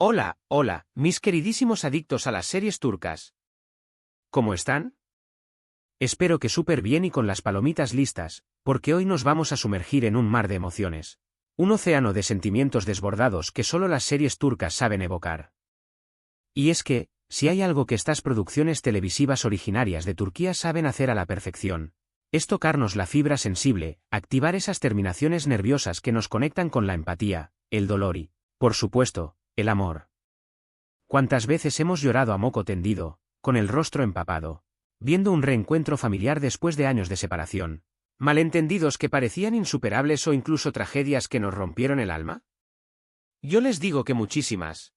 Hola, hola, mis queridísimos adictos a las series turcas. ¿Cómo están? Espero que súper bien y con las palomitas listas, porque hoy nos vamos a sumergir en un mar de emociones. Un océano de sentimientos desbordados que solo las series turcas saben evocar. Y es que, si hay algo que estas producciones televisivas originarias de Turquía saben hacer a la perfección, es tocarnos la fibra sensible, activar esas terminaciones nerviosas que nos conectan con la empatía, el dolor y, por supuesto, el amor. ¿Cuántas veces hemos llorado a moco tendido, con el rostro empapado, viendo un reencuentro familiar después de años de separación? ¿Malentendidos que parecían insuperables o incluso tragedias que nos rompieron el alma? Yo les digo que muchísimas.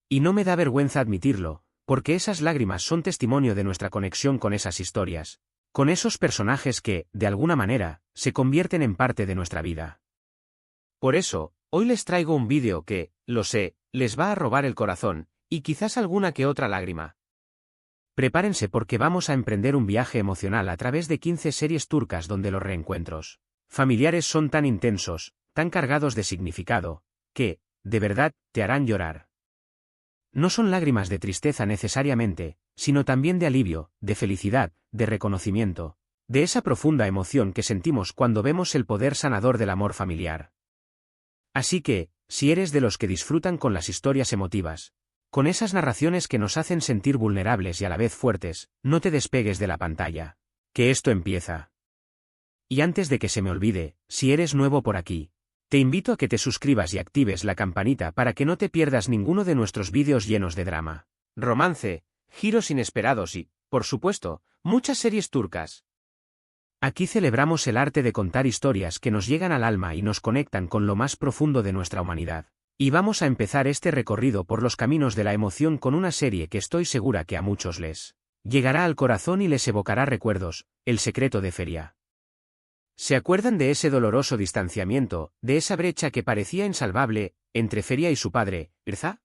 Y no me da vergüenza admitirlo, porque esas lágrimas son testimonio de nuestra conexión con esas historias, con esos personajes que, de alguna manera, se convierten en parte de nuestra vida. Por eso, hoy les traigo un vídeo que, lo sé, les va a robar el corazón, y quizás alguna que otra lágrima. Prepárense porque vamos a emprender un viaje emocional a través de 15 series turcas donde los reencuentros familiares son tan intensos, tan cargados de significado, que, de verdad, te harán llorar. No son lágrimas de tristeza necesariamente, sino también de alivio, de felicidad, de reconocimiento, de esa profunda emoción que sentimos cuando vemos el poder sanador del amor familiar. Así que, si eres de los que disfrutan con las historias emotivas, con esas narraciones que nos hacen sentir vulnerables y a la vez fuertes, no te despegues de la pantalla. Que esto empieza. Y antes de que se me olvide, si eres nuevo por aquí, te invito a que te suscribas y actives la campanita para que no te pierdas ninguno de nuestros vídeos llenos de drama, romance, giros inesperados y, por supuesto, muchas series turcas. Aquí celebramos el arte de contar historias que nos llegan al alma y nos conectan con lo más profundo de nuestra humanidad. Y vamos a empezar este recorrido por los caminos de la emoción con una serie que estoy segura que a muchos les llegará al corazón y les evocará recuerdos, El secreto de Feria. ¿Se acuerdan de ese doloroso distanciamiento, de esa brecha que parecía insalvable, entre Feria y su padre, Irza?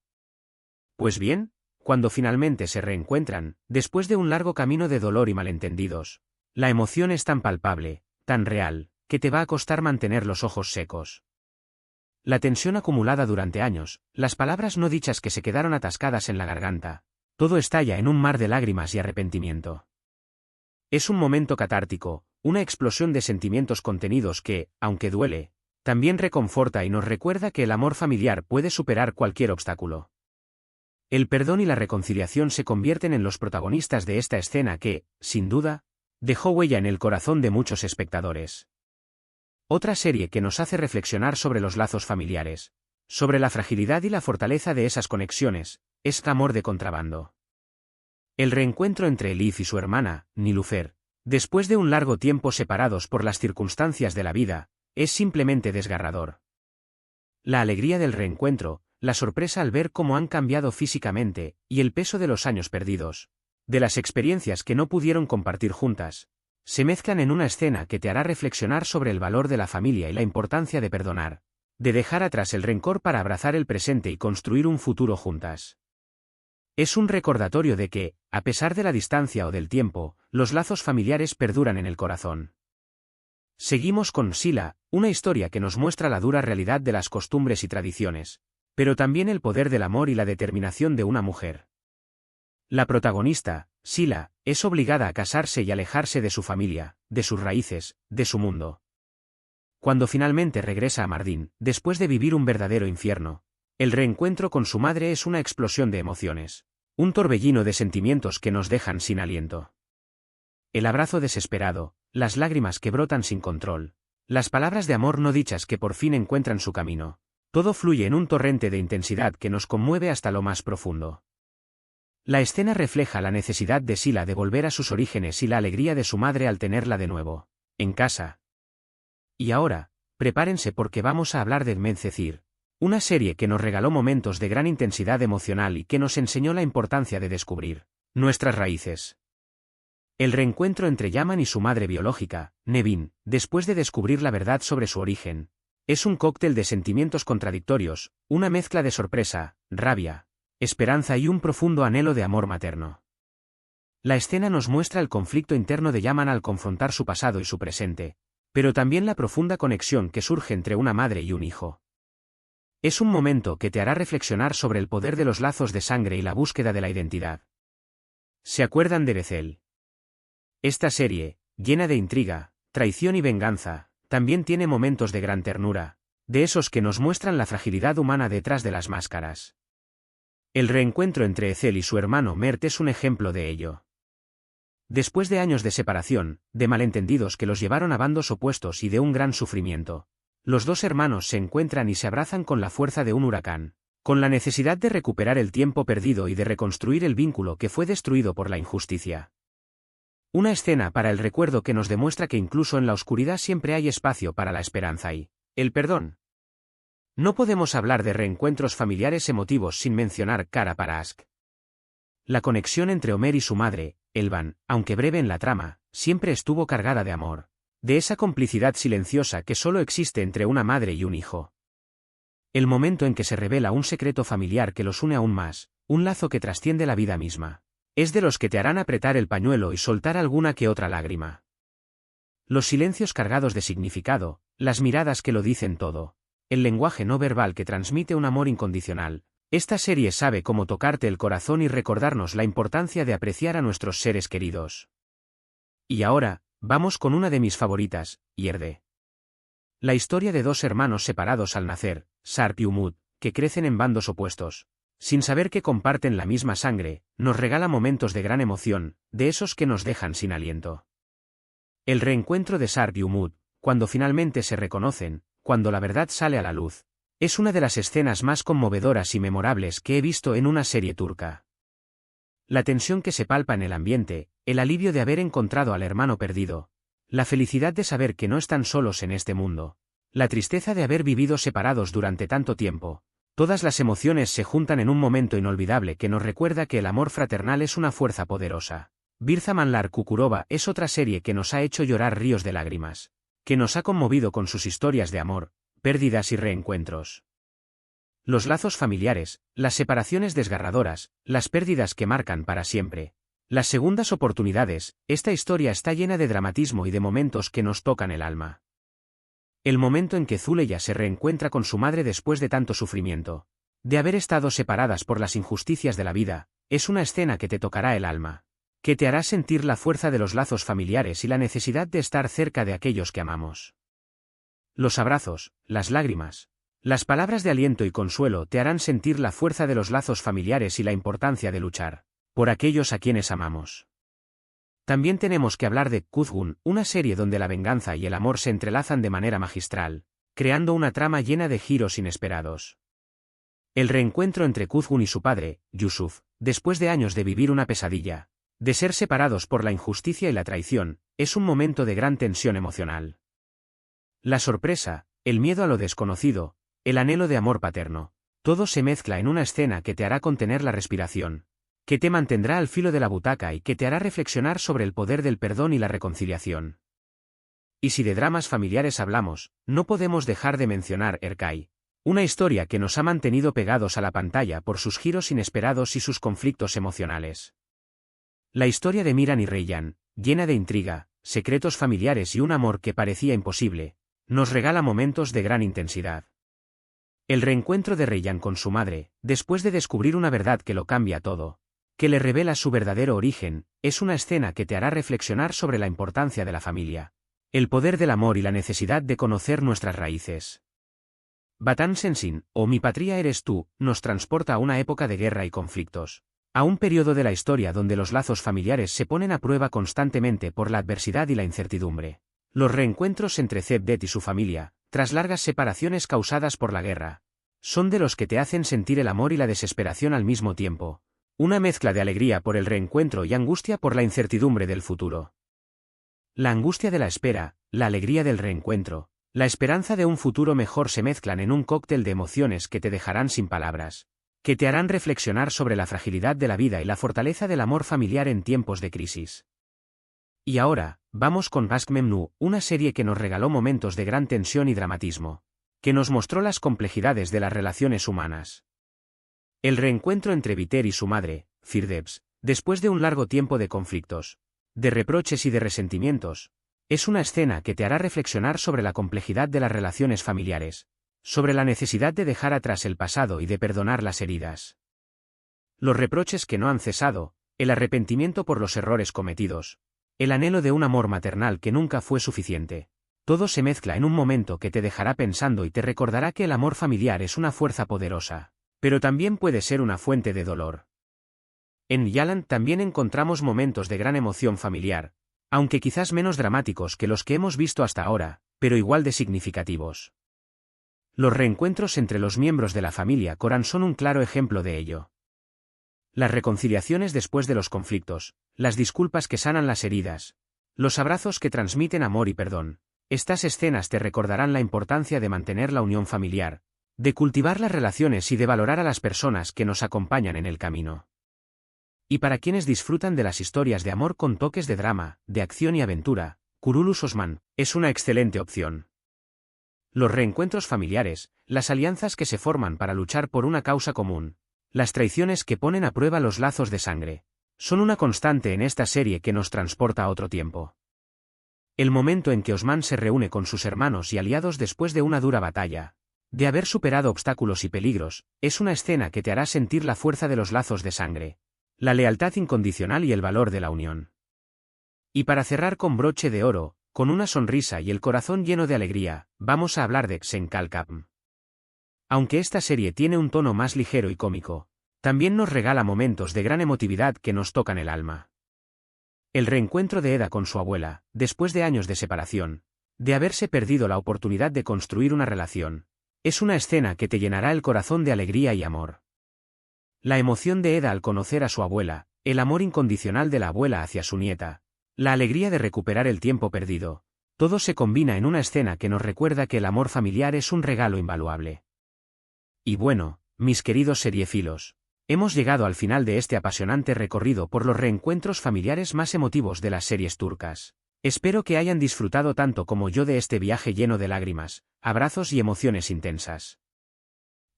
Pues bien, cuando finalmente se reencuentran, después de un largo camino de dolor y malentendidos, la emoción es tan palpable, tan real, que te va a costar mantener los ojos secos. La tensión acumulada durante años, las palabras no dichas que se quedaron atascadas en la garganta, todo estalla en un mar de lágrimas y arrepentimiento. Es un momento catártico, una explosión de sentimientos contenidos que, aunque duele, también reconforta y nos recuerda que el amor familiar puede superar cualquier obstáculo. El perdón y la reconciliación se convierten en los protagonistas de esta escena que, sin duda, dejó huella en el corazón de muchos espectadores. Otra serie que nos hace reflexionar sobre los lazos familiares, sobre la fragilidad y la fortaleza de esas conexiones, es Amor de contrabando. El reencuentro entre Elif y su hermana, Nilüfer, después de un largo tiempo separados por las circunstancias de la vida, es simplemente desgarrador. La alegría del reencuentro, la sorpresa al ver cómo han cambiado físicamente, y el peso de los años perdidos, de las experiencias que no pudieron compartir juntas, se mezclan en una escena que te hará reflexionar sobre el valor de la familia y la importancia de perdonar, de dejar atrás el rencor para abrazar el presente y construir un futuro juntas. Es un recordatorio de que, a pesar de la distancia o del tiempo, los lazos familiares perduran en el corazón. Seguimos con Sila, una historia que nos muestra la dura realidad de las costumbres y tradiciones, pero también el poder del amor y la determinación de una mujer. La protagonista, Sila, es obligada a casarse y alejarse de su familia, de sus raíces, de su mundo. Cuando finalmente regresa a Mardin, después de vivir un verdadero infierno, el reencuentro con su madre es una explosión de emociones, un torbellino de sentimientos que nos dejan sin aliento. El abrazo desesperado, las lágrimas que brotan sin control, las palabras de amor no dichas que por fin encuentran su camino, todo fluye en un torrente de intensidad que nos conmueve hasta lo más profundo. La escena refleja la necesidad de Sila de volver a sus orígenes y la alegría de su madre al tenerla de nuevo, en casa. Y ahora, prepárense porque vamos a hablar de Medcezir, una serie que nos regaló momentos de gran intensidad emocional y que nos enseñó la importancia de descubrir nuestras raíces. El reencuentro entre Yaman y su madre biológica, Nevin, después de descubrir la verdad sobre su origen, es un cóctel de sentimientos contradictorios, una mezcla de sorpresa, rabia, esperanza y un profundo anhelo de amor materno. La escena nos muestra el conflicto interno de Yaman al confrontar su pasado y su presente, pero también la profunda conexión que surge entre una madre y un hijo. Es un momento que te hará reflexionar sobre el poder de los lazos de sangre y la búsqueda de la identidad. ¿Se acuerdan de Bethel? Esta serie, llena de intriga, traición y venganza, también tiene momentos de gran ternura, de esos que nos muestran la fragilidad humana detrás de las máscaras. El reencuentro entre Ethel y su hermano Mert es un ejemplo de ello. Después de años de separación, de malentendidos que los llevaron a bandos opuestos y de un gran sufrimiento, los dos hermanos se encuentran y se abrazan con la fuerza de un huracán, con la necesidad de recuperar el tiempo perdido y de reconstruir el vínculo que fue destruido por la injusticia. Una escena para el recuerdo que nos demuestra que incluso en la oscuridad siempre hay espacio para la esperanza y el perdón. No podemos hablar de reencuentros familiares emotivos sin mencionar Cara Parask. La conexión entre Homer y su madre, Elvan, aunque breve en la trama, siempre estuvo cargada de amor, de esa complicidad silenciosa que solo existe entre una madre y un hijo. El momento en que se revela un secreto familiar que los une aún más, un lazo que trasciende la vida misma, es de los que te harán apretar el pañuelo y soltar alguna que otra lágrima. Los silencios cargados de significado, las miradas que lo dicen todo, el lenguaje no verbal que transmite un amor incondicional. Esta serie sabe cómo tocarte el corazón y recordarnos la importancia de apreciar a nuestros seres queridos. Y ahora, vamos con una de mis favoritas, Yerde. La historia de dos hermanos separados al nacer, Sarp y Umut, que crecen en bandos opuestos, sin saber que comparten la misma sangre, nos regala momentos de gran emoción, de esos que nos dejan sin aliento. El reencuentro de Sarp y Umut, cuando finalmente se reconocen, cuando la verdad sale a la luz, es una de las escenas más conmovedoras y memorables que he visto en una serie turca. La tensión que se palpa en el ambiente, el alivio de haber encontrado al hermano perdido, la felicidad de saber que no están solos en este mundo, la tristeza de haber vivido separados durante tanto tiempo, todas las emociones se juntan en un momento inolvidable que nos recuerda que el amor fraternal es una fuerza poderosa. Bir Zamanlar Kukurova es otra serie que nos ha hecho llorar ríos de lágrimas, que nos ha conmovido con sus historias de amor, pérdidas y reencuentros. Los lazos familiares, las separaciones desgarradoras, las pérdidas que marcan para siempre, las segundas oportunidades, esta historia está llena de dramatismo y de momentos que nos tocan el alma. El momento en que Zuleya se reencuentra con su madre después de tanto sufrimiento, de haber estado separadas por las injusticias de la vida, es una escena que te tocará el alma, que te hará sentir la fuerza de los lazos familiares y la necesidad de estar cerca de aquellos que amamos. Los abrazos, las lágrimas, las palabras de aliento y consuelo te harán sentir la fuerza de los lazos familiares y la importancia de luchar por aquellos a quienes amamos. También tenemos que hablar de Kuzgun, una serie donde la venganza y el amor se entrelazan de manera magistral, creando una trama llena de giros inesperados. El reencuentro entre Kuzgun y su padre, Yusuf, después de años de vivir una pesadilla, de ser separados por la injusticia y la traición, es un momento de gran tensión emocional. La sorpresa, el miedo a lo desconocido, el anhelo de amor paterno, todo se mezcla en una escena que te hará contener la respiración, que te mantendrá al filo de la butaca y que te hará reflexionar sobre el poder del perdón y la reconciliación. Y si de dramas familiares hablamos, no podemos dejar de mencionar Erkai, una historia que nos ha mantenido pegados a la pantalla por sus giros inesperados y sus conflictos emocionales. La historia de Miran y Reyyan, llena de intriga, secretos familiares y un amor que parecía imposible, nos regala momentos de gran intensidad. El reencuentro de Reyyan con su madre, después de descubrir una verdad que lo cambia todo, que le revela su verdadero origen, es una escena que te hará reflexionar sobre la importancia de la familia, el poder del amor y la necesidad de conocer nuestras raíces. Vatan Sensin, o Mi patria eres tú, nos transporta a una época de guerra y conflictos, a un periodo de la historia donde los lazos familiares se ponen a prueba constantemente por la adversidad y la incertidumbre. Los reencuentros entre Cevdet y su familia, tras largas separaciones causadas por la guerra, son de los que te hacen sentir el amor y la desesperación al mismo tiempo, una mezcla de alegría por el reencuentro y angustia por la incertidumbre del futuro. La angustia de la espera, la alegría del reencuentro, la esperanza de un futuro mejor se mezclan en un cóctel de emociones que te dejarán sin palabras, que te harán reflexionar sobre la fragilidad de la vida y la fortaleza del amor familiar en tiempos de crisis. Y ahora, vamos con Aşk Memnu, una serie que nos regaló momentos de gran tensión y dramatismo, que nos mostró las complejidades de las relaciones humanas. El reencuentro entre Biter y su madre, Firdevs, después de un largo tiempo de conflictos, de reproches y de resentimientos, es una escena que te hará reflexionar sobre la complejidad de las relaciones familiares, sobre la necesidad de dejar atrás el pasado y de perdonar las heridas. Los reproches que no han cesado, el arrepentimiento por los errores cometidos, el anhelo de un amor maternal que nunca fue suficiente. Todo se mezcla en un momento que te dejará pensando y te recordará que el amor familiar es una fuerza poderosa, pero también puede ser una fuente de dolor. En Yaland también encontramos momentos de gran emoción familiar, aunque quizás menos dramáticos que los que hemos visto hasta ahora, pero igual de significativos. Los reencuentros entre los miembros de la familia Coran son un claro ejemplo de ello. Las reconciliaciones después de los conflictos, las disculpas que sanan las heridas, los abrazos que transmiten amor y perdón. Estas escenas te recordarán la importancia de mantener la unión familiar, de cultivar las relaciones y de valorar a las personas que nos acompañan en el camino. Y para quienes disfrutan de las historias de amor con toques de drama, de acción y aventura, Kurulus Osman es una excelente opción. Los reencuentros familiares, las alianzas que se forman para luchar por una causa común, las traiciones que ponen a prueba los lazos de sangre, son una constante en esta serie que nos transporta a otro tiempo. El momento en que Osman se reúne con sus hermanos y aliados después de una dura batalla, de haber superado obstáculos y peligros, es una escena que te hará sentir la fuerza de los lazos de sangre, la lealtad incondicional y el valor de la unión. Y para cerrar con broche de oro, con una sonrisa y el corazón lleno de alegría, vamos a hablar de Xencalcapm. Aunque esta serie tiene un tono más ligero y cómico, también nos regala momentos de gran emotividad que nos tocan el alma. El reencuentro de Eda con su abuela, después de años de separación, de haberse perdido la oportunidad de construir una relación, es una escena que te llenará el corazón de alegría y amor. La emoción de Eda al conocer a su abuela, el amor incondicional de la abuela hacia su nieta, la alegría de recuperar el tiempo perdido, todo se combina en una escena que nos recuerda que el amor familiar es un regalo invaluable. Y bueno, mis queridos seriefilos, hemos llegado al final de este apasionante recorrido por los reencuentros familiares más emotivos de las series turcas. Espero que hayan disfrutado tanto como yo de este viaje lleno de lágrimas, abrazos y emociones intensas.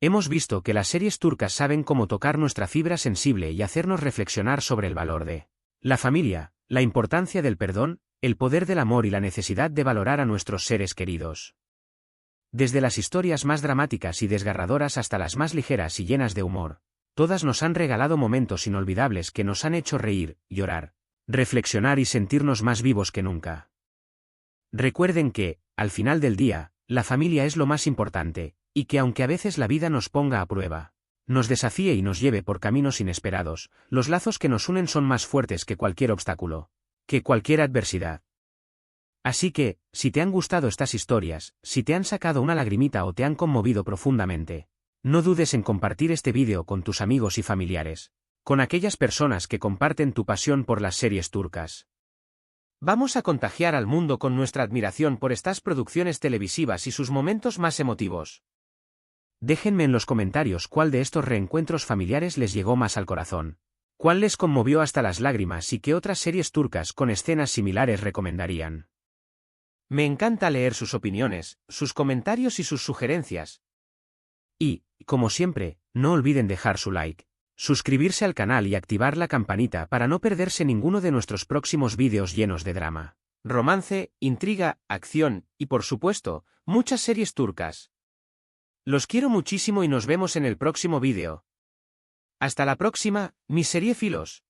Hemos visto que las series turcas saben cómo tocar nuestra fibra sensible y hacernos reflexionar sobre el valor de la familia, la importancia del perdón, el poder del amor y la necesidad de valorar a nuestros seres queridos. Desde las historias más dramáticas y desgarradoras hasta las más ligeras y llenas de humor, todas nos han regalado momentos inolvidables que nos han hecho reír, llorar, reflexionar y sentirnos más vivos que nunca. Recuerden que, al final del día, la familia es lo más importante, y que aunque a veces la vida nos ponga a prueba, nos desafíe y nos lleve por caminos inesperados, los lazos que nos unen son más fuertes que cualquier obstáculo, que cualquier adversidad. Así que, si te han gustado estas historias, si te han sacado una lagrimita o te han conmovido profundamente, no dudes en compartir este vídeo con tus amigos y familiares, con aquellas personas que comparten tu pasión por las series turcas. Vamos a contagiar al mundo con nuestra admiración por estas producciones televisivas y sus momentos más emotivos. Déjenme en los comentarios cuál de estos reencuentros familiares les llegó más al corazón, cuál les conmovió hasta las lágrimas y qué otras series turcas con escenas similares recomendarían. Me encanta leer sus opiniones, sus comentarios y sus sugerencias. Y, como siempre, no olviden dejar su like, suscribirse al canal y activar la campanita para no perderse ninguno de nuestros próximos vídeos llenos de drama, romance, intriga, acción y por supuesto, muchas series turcas. Los quiero muchísimo y nos vemos en el próximo vídeo. Hasta la próxima, mis seriefilos.